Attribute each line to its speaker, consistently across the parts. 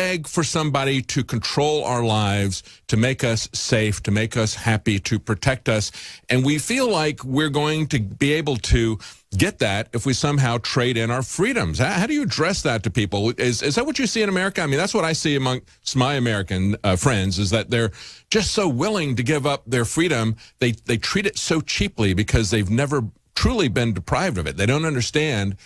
Speaker 1: beg for somebody to control our lives, to make us safe, to make us happy, to protect us. And we feel like we're going to be able to get that if we somehow trade in our freedoms. How do you address that to people? Is that what you see in America? I mean, that's what I see amongst my American friends, is that they're just so willing to give up their freedom. They treat it so cheaply because they've never truly been deprived of it. They don't understand.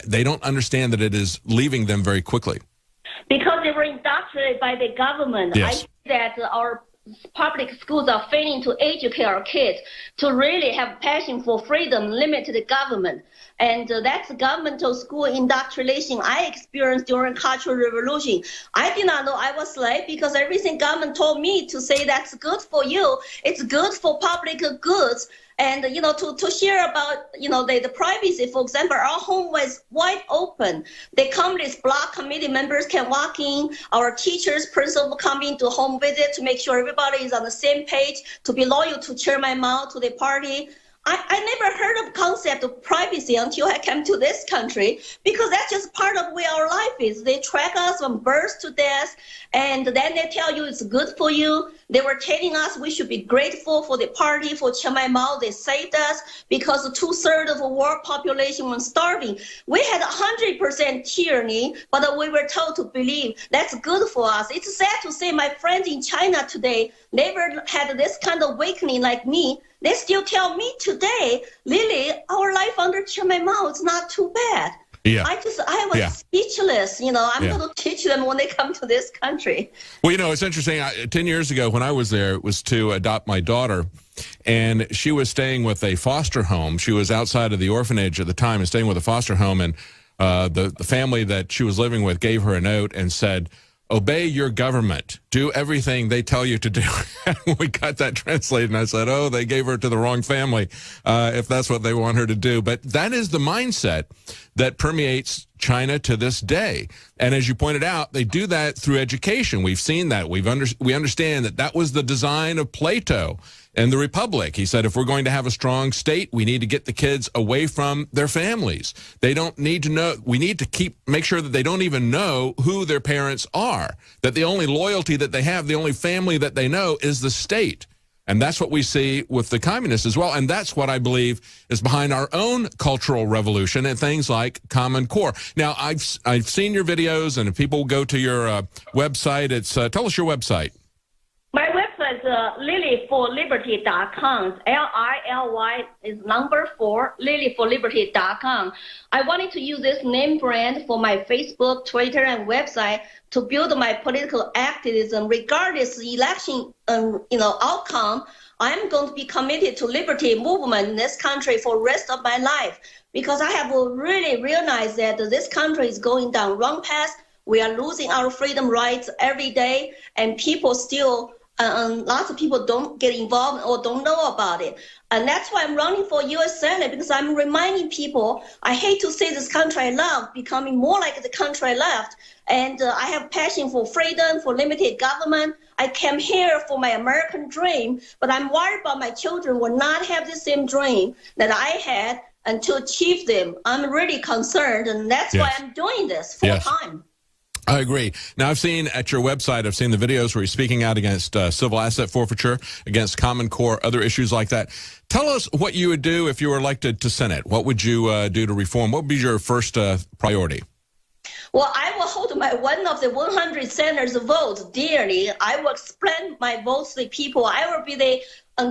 Speaker 1: They don't understand that it is leaving them very quickly.
Speaker 2: Because they were indoctrinated by the government.
Speaker 1: Yes.
Speaker 2: I see that our public schools are failing to educate our kids to really have passion for freedom, limit the government. And that's governmental school indoctrination I experienced during Cultural Revolution. I did not know I was slave because everything government told me to say that's good for you. It's good for public goods. And, to share about, the privacy. For example, our home was wide open. The Communist Bloc Committee members can walk in. Our teachers, principal come in to home visit to make sure everybody is on the same page, to be loyal to Chairman Mao, to the party. I never heard of concept of privacy until I came to this country, because that's just part of where our life is. They track us from birth to death, and then they tell you it's good for you. They were telling us we should be grateful for the party, for Chairman Mao. They saved us because 2/3 of the world population was starving. We had 100% tyranny, but we were told to believe that's good for us. It's sad to say my friends in China today never had this kind of awakening like me. They still tell me today, Lily, our life under Chairman Mao is not too bad.
Speaker 1: Yeah.
Speaker 2: I was speechless. I'm going to teach them when they come to this country.
Speaker 1: Well, it's interesting. 10 years ago when I was there, it was to adopt my daughter, and she was staying with a foster home. She was outside of the orphanage at the time and staying with a foster home, and the family that she was living with gave her a note and said, "Obey your government. Do everything they tell you to do." We got that translated, and I said, oh, they gave her to the wrong family if that's what they want her to do. But that is the mindset that permeates China to this day. And as you pointed out, they do that through education. We've seen that. We understand that was the design of Plato and the Republic. He said, if we're going to have a strong state, we need to get the kids away from their families. They don't need to know. We need to make sure that they don't even know who their parents are, that the only loyalty that they have, the only family that they know is the state. And that's what we see with the communists as well. And that's what I believe is behind our own cultural revolution and things like Common Core. Now, I've seen your videos, and if people go to your website, it's tell us your website.
Speaker 2: My website is lilyforliberty.com. Lily is number 4, lilyforliberty.com. I wanted to use this name brand for my Facebook, Twitter, and website to build my political activism. Regardless of the election outcome, I'm going to be committed to liberty movement in this country for the rest of my life, because I have really realized that this country is going down wrong path. We are losing our freedom rights every day, and people still, lots of people don't get involved or don't know about it. And that's why I'm running for U.S. Senate, because I'm reminding people, I hate to see this country I love becoming more like the country I left. And I have passion for freedom, for limited government. I came here for my American dream, but I'm worried about my children will not have the same dream that I had, and to achieve them. I'm really concerned, and that's why I'm doing this full time.
Speaker 1: I agree. Now, I've seen at your website, I've seen the videos where you're speaking out against civil asset forfeiture, against Common Core, other issues like that. Tell us what you would do if you were elected to Senate. What would you do to reform? What would be your first priority?
Speaker 2: Well, I will hold one of the 100 senators' votes dearly. I will explain my votes to the people. I will be the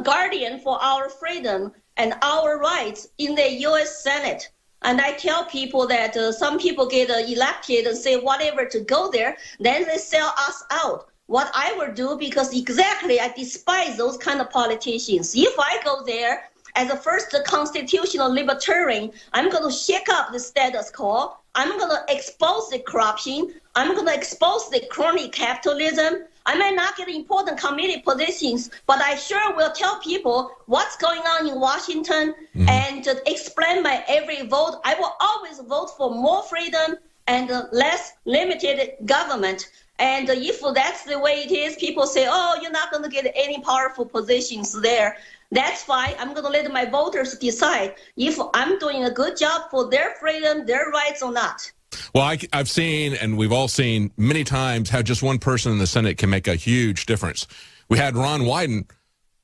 Speaker 2: guardian for our freedom and our rights in the U.S. Senate. And I tell people that some people get elected and say whatever to go there, then they sell us out. What I will do, because exactly I despise those kind of politicians. If I go there as a first constitutional libertarian, I'm going to shake up the status quo. I'm going to expose the corruption. I'm going to expose the crony capitalism. I may not get important committee positions, but I sure will tell people what's going on in Washington and explain my every vote. I will always vote for more freedom and less limited government. And if that's the way it is, people say, oh, you're not going to get any powerful positions there. That's fine. I'm going to let my voters decide if I'm doing a good job for their freedom, their rights or not.
Speaker 1: Well, I've seen, and we've all seen many times, how just one person in the Senate can make a huge difference. We had Ron Wyden,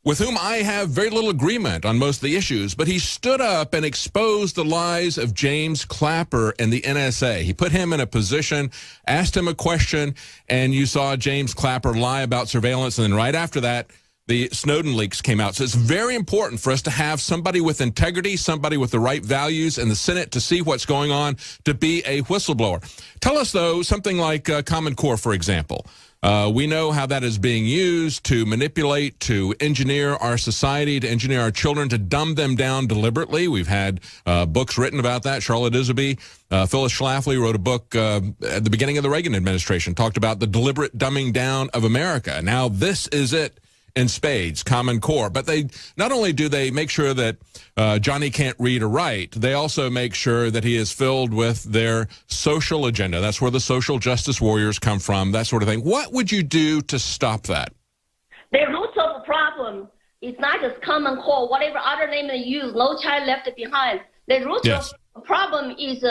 Speaker 1: with whom I have very little agreement on most of the issues, but he stood up and exposed the lies of James Clapper and the NSA. He put him in a position, asked him a question, and you saw James Clapper lie about surveillance, and then right after that, the Snowden leaks came out. So it's very important for us to have somebody with integrity, somebody with the right values in the Senate to see what's going on, to be a whistleblower. Tell us, though, something like Common Core, for example. We know how that is being used to manipulate, to engineer our society, to engineer our children, to dumb them down deliberately. We've had books written about that. Charlotte Iserbyt, Phyllis Schlafly wrote a book at the beginning of the Reagan administration, talked about the deliberate dumbing down of America. Now this is it in spades, Common Core. But they not only do they make sure that Johnny can't read or write, they also make sure that he is filled with their social agenda. That's where the social justice warriors come from, that sort of thing. What would you do to stop that?
Speaker 2: The root of the problem is not just Common Core, whatever other name they use, No Child Left Behind. The root of the problem is,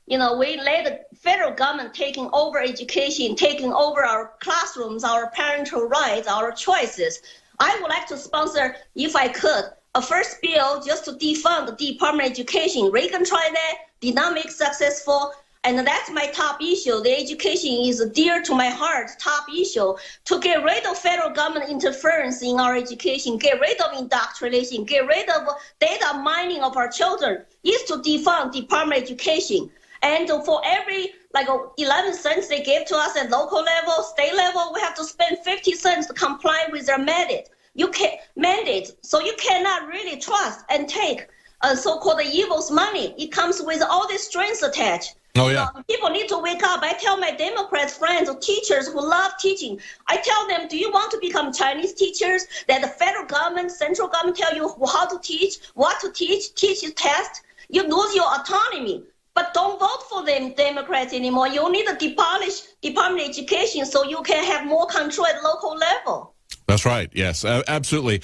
Speaker 2: we let the federal government taking over education, taking over our classrooms, our parental rights, our choices. I would like to sponsor, if I could, a first bill just to defund the Department of Education. Reagan tried that, did not make successful, and that's my top issue. The education is dear to my heart, top issue. To get rid of federal government interference in our education, get rid of indoctrination, get rid of data mining of our children, is to defund Department of Education. And for every 11 cents they give to us at local level, state level, we have to spend 50 cents to comply with their mandate. So you cannot really trust and take so-called evil's money. It comes with all these strings attached.
Speaker 1: Oh, yeah.
Speaker 2: People need to wake up. I tell my Democrat friends, teachers who love teaching, I tell them, do you want to become Chinese teachers that the federal government, central government tell you how to teach, what to teach test? You lose your autonomy. But don't vote for them, Democrats, anymore. You need to demolish Department of Education so you can have more control at local level.
Speaker 1: That's right. Yes, absolutely.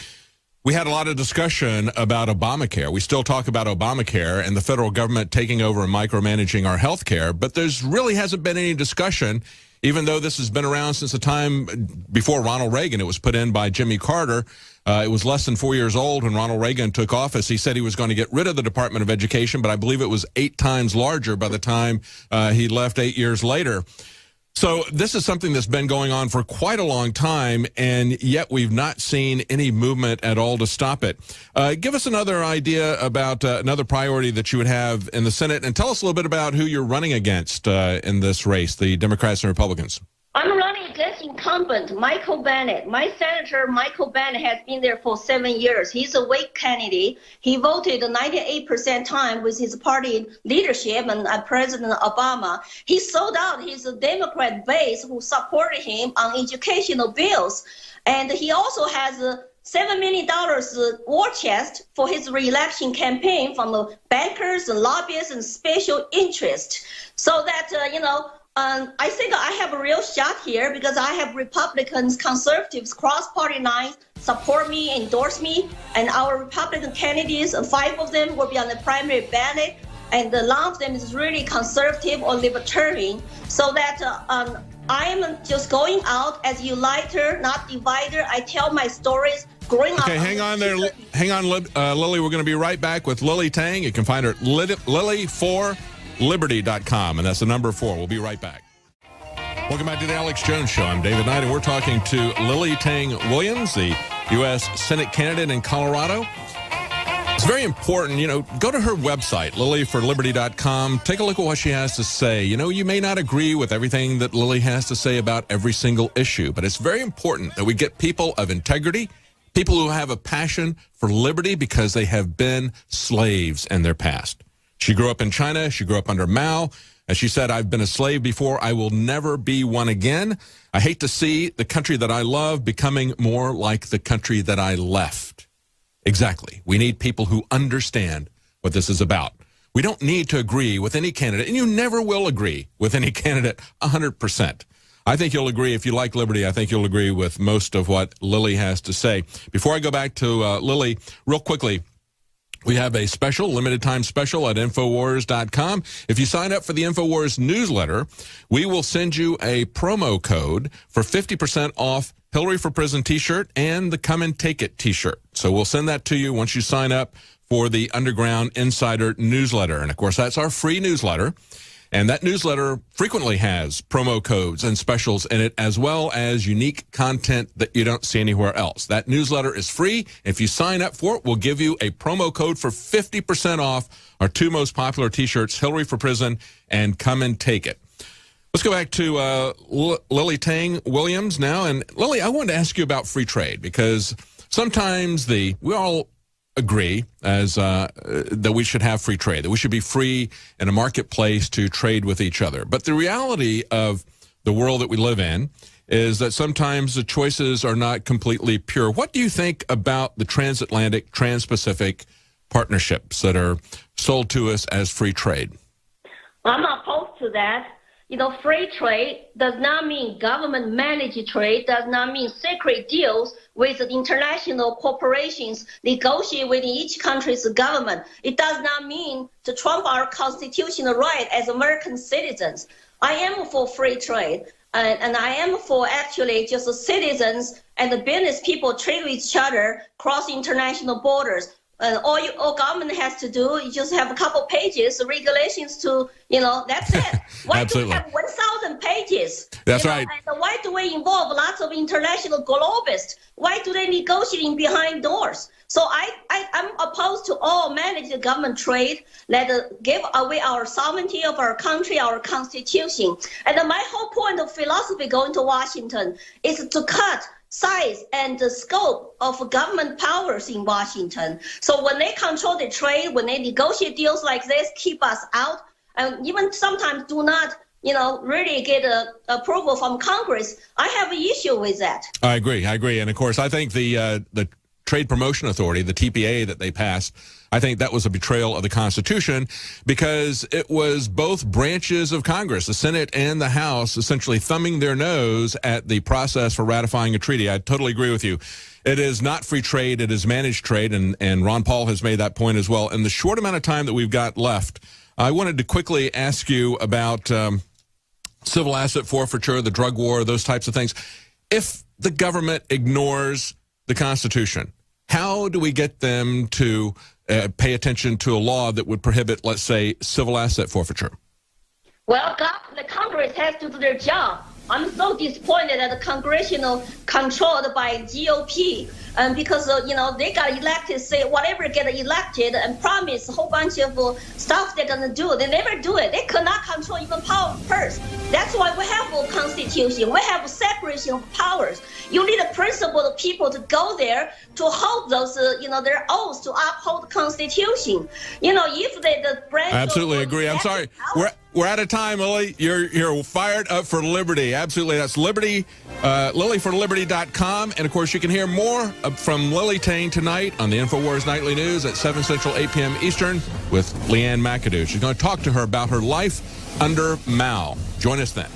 Speaker 1: We had a lot of discussion about Obamacare. We still talk about Obamacare and the federal government taking over and micromanaging our health care, but there's really hasn't been any discussion, even though this has been around since the time before Ronald Reagan. It was put in by Jimmy Carter. It was less than 4 years old when Ronald Reagan took office. He said he was going to get rid of the Department of Education, but I believe it was 8 times larger by the time he left 8 years later. So this is something that's been going on for quite a long time, and yet we've not seen any movement at all to stop it. Give us another idea about another priority that you would have in the Senate, and tell us a little bit about who you're running against in this race, the Democrats and Republicans.
Speaker 2: I'm running against incumbent Michael Bennet. My senator, Michael Bennet, has been there for 7 years. He's a weak candidate. He voted 98% time with his party leadership and President Obama. He sold out his Democrat base who supported him on educational bills. And he also has $7 million war chest for his re-election campaign from the bankers, and lobbyists, and special interests. So that, I think I have a real shot here because I have Republicans, conservatives, cross-party lines support me, endorse me, and our Republican candidates, 5 of them will be on the primary ballot, and the lot of them is really conservative or libertarian. So that I'm just going out as uniter, not divider. I tell my stories growing up.
Speaker 1: Okay, hang on there. Hang on, Lily. We're going to be right back with Lily Tang. You can find her at Lily4Liberty.com, and that's the number 4. We'll be right back. Welcome back to the Alex Jones Show. I'm David Knight, and we're talking to Lily Tang Williams, the U.S. Senate candidate in Colorado. It's very important, go to her website, Lily4Liberty.com. Take a look at what she has to say. You may not agree with everything that Lily has to say about every single issue, but it's very important that we get people of integrity, people who have a passion for liberty because they have been slaves in their past. She grew up in China. She grew up under Mao. As she said, I've been a slave before. I will never be one again. I hate to see the country that I love becoming more like the country that I left. Exactly. We need people who understand what this is about. We don't need to agree with any candidate, and you never will agree with any candidate 100%. I think you'll agree, if you like liberty, I think you'll agree with most of what Lily has to say. Before I go back to Lily, real quickly, We have a special, limited time special at Infowars.com. If you sign up for the Infowars newsletter, we will send you a promo code for 50% off Hillary for Prison t-shirt and the Come and Take It t-shirt. So we'll send that to you once you sign up for the Underground Insider newsletter. And of course, that's our free newsletter. And that newsletter frequently has promo codes and specials in it, as well as unique content that you don't see anywhere else. That newsletter is free. If you sign up for it, we'll give you a promo code for 50% off our two most popular t-shirts, Hillary for Prison and Come and Take It. Let's go back to Lily Tang Williams now. And Lily, I wanted to ask you about free trade, because sometimes we all agree that we should have free trade, that we should be free in a marketplace to trade with each other. But the reality of the world that we live in is that sometimes the choices are not completely pure. What do you think about the transatlantic, trans-Pacific partnerships that are sold to us as free trade?
Speaker 2: I'm opposed to that. You know, free trade does not mean government-managed trade, does not mean secret deals with international corporations negotiate with each country's government. It does not mean to trump our constitutional right as American citizens. I am for free trade, and I am for actually just citizens and the business people trade with each other cross international borders. And all government has to do is just have a couple pages, regulations to, that's it. Why do we have 1,000 pages?
Speaker 1: That's right.
Speaker 2: And why do we involve lots of international globalists? Why do they negotiate behind doors? So I'm opposed to all managed government trade that give away our sovereignty of our country, our constitution. And my whole point of philosophy going to Washington is to cut size and the scope of government powers in Washington. So when they control the trade, when they negotiate deals like this, keep us out, and even sometimes do not, really get approval from Congress, I have an issue with that.
Speaker 1: I agree. And of course, I think the Trade Promotion Authority, the TPA that they passed, I think that was a betrayal of the Constitution, because it was both branches of Congress, the Senate and the House, essentially thumbing their nose at the process for ratifying a treaty. I totally agree with you. It is not free trade. It is managed trade, and Ron Paul has made that point as well. In the short amount of time that we've got left, I wanted to quickly ask you about civil asset forfeiture, the drug war, those types of things. If the government ignores the Constitution, how do we get them to pay attention to a law that would prohibit, let's say, civil asset forfeiture?
Speaker 2: Well, the Congress has to do their job. I'm so disappointed that the congressional controlled by GOP, because they got elected, say whatever get elected and promise a whole bunch of stuff they're gonna do. They never do it. They could not control even power first. That's why we have a constitution. We have a separation of powers. You need a principled people to go there to hold those, their oaths to uphold the Constitution. If the branch.
Speaker 1: Absolutely agree. I'm sorry. We're out of time, Lily. You're fired up for liberty. Absolutely. That's Liberty, LilyForLiberty.com. And, of course, you can hear more from Lily Tang tonight on the InfoWars Nightly News at 7 Central, 8 p.m. Eastern with Leanne McAdoo. She's going to talk to her about her life under Mao. Join us then.